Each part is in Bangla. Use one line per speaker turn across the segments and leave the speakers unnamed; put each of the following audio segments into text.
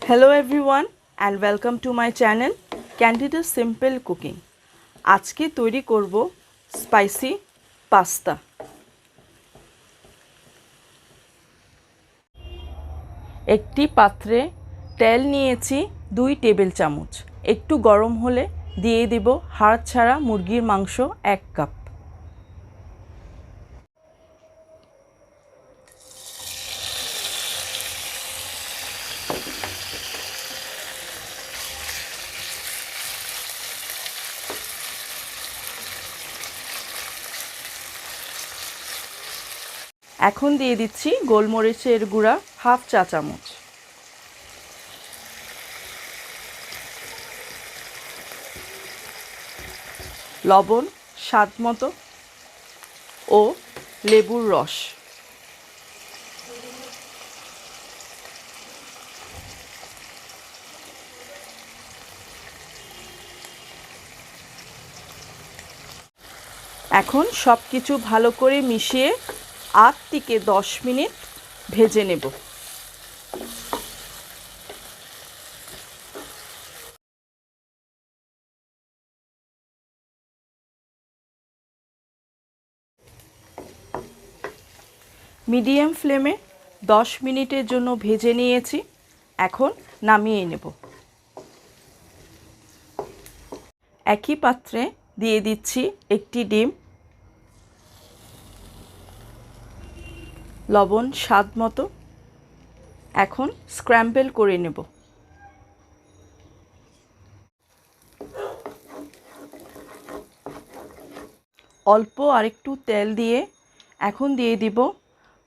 Hello everyone and welcome to my channel Candida Simple Cooking. আজকে তৈরি করব স্পাইসি পাস্তা। একটি পাত্রে তেল নিয়েছি 2 টেবিল চামচ। একটু গরম হলে দিয়ে দেব হাড় ছাড়া মুরগির মাংস 1 কাপ। এখন দিয়ে দিচ্ছি গোলমরিচের গুঁড়া হাফ চা চামচ, লবণ স্বাদ মতো ও লেবুর রস। এখন সব কিছু ভালো করে মিশিয়ে 8 থেকে 10 মিনিট ভেজে নেব। মিডিয়াম ফ্লেমে 10 মিনিটের জন্য ভেজে নিয়েছি। এখন নামিয়ে নেব। একই পাত্রে দিয়ে দিচ্ছি একটি ডিম, লবণ স্বাদ মতো। এখন স্ক্র্যাম্বল করে নেব। অল্প আরেকটু তেল দিয়ে এখন দিয়ে দিব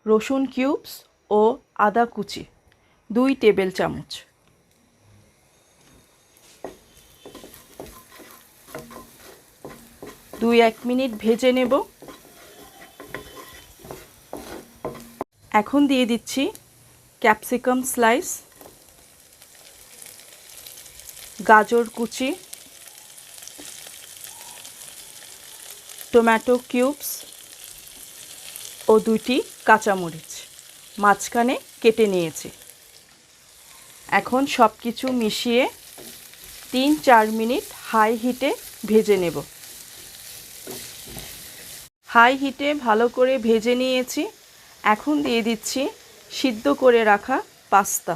রসুন কিউবস ও আদা কুচি 2 টেবিল চামচ। দুই 1 মিনিট ভেজে নেব। এখন দিয়ে দিচ্ছি ক্যাপসিকাম স্লাইস, গাজর কুচি, টমেটো কিউবস ও 2টি কাঁচামরিচ মাঝখানে কেটে নিয়েছি। এখন সব কিছু মিশিয়ে 3-4 মিনিট হাই হিটে ভেজে নেব। হাই হিটে ভালো করে ভেজে নিয়েছি। এখন দিয়ে দিচ্ছি সিদ্ধ করে রাখা পাস্তা।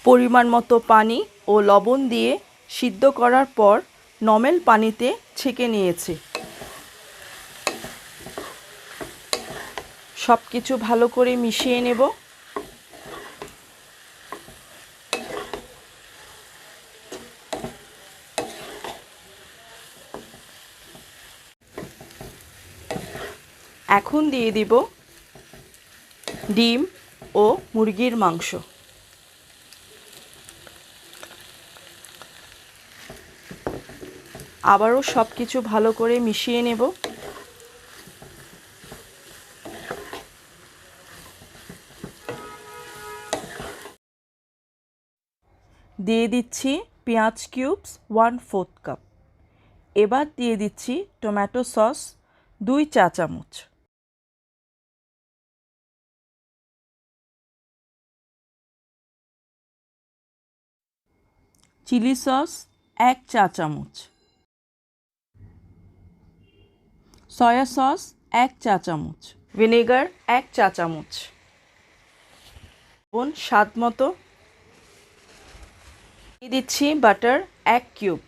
পরিমাণ মতো পানি ও লবণ দিয়ে সিদ্ধ করার পর নর্মাল পানিতে ছেঁকে নিয়েছি। সব কিছু ভালো করে মিশিয়ে নেব। এখন দিয়ে দিব ডিম ও মুরগির মাংস। আবারও সব কিছু ভালো করে মিশিয়ে নেব। দিয়ে দিচ্ছি পেঁয়াজ কিউবস 1/4 কাপ। এবার দিয়ে দিচ্ছি টমেটো সস 2 চা চামচ, চিলি সস 1 চা চামচ, সয়া সস 1 চা চামচ, ভিনেগার 1 চা চামচ, লবণ স্বাদ মতো। দিয়ে দিচ্ছি বাটার 1 কিউব,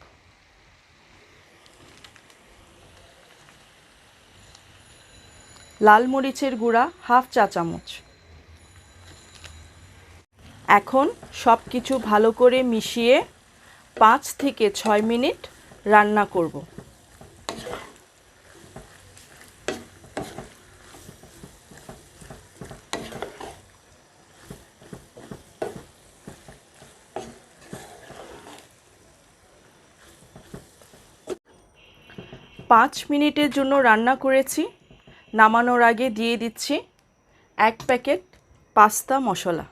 লাল মরিচের গুঁড়া হাফ চা চামচ। এখন সব কিছু ভালো করে মিশিয়ে 5 থেকে 6 মিনিট রান্না করব। পাঁচ মিনিটের জন্য রান্না করেছি। নামানোর আগে দিয়ে দিচ্ছি 1 প্যাকেট পাস্তা মশলা।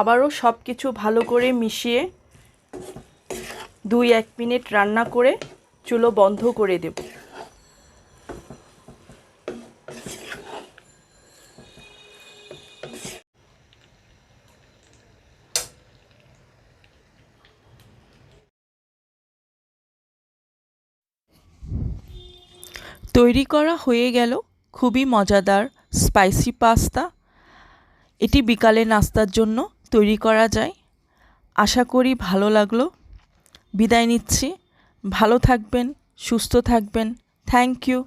আবারও সব কিছু ভালো করে মিশিয়ে 2-1 মিনিট রান্না করে চুলো বন্ধ করে দেব। তৈরি করা হয়ে গেল খুবই মজাদার স্পাইসি পাস্তা। এটি বিকালে নাস্তার জন্য তৈরি করা যায়। আশা করি ভালো লাগলো। বিদায় নিচ্ছি। ভালো থাকবেন, সুস্থ থাকবেন। Thank you.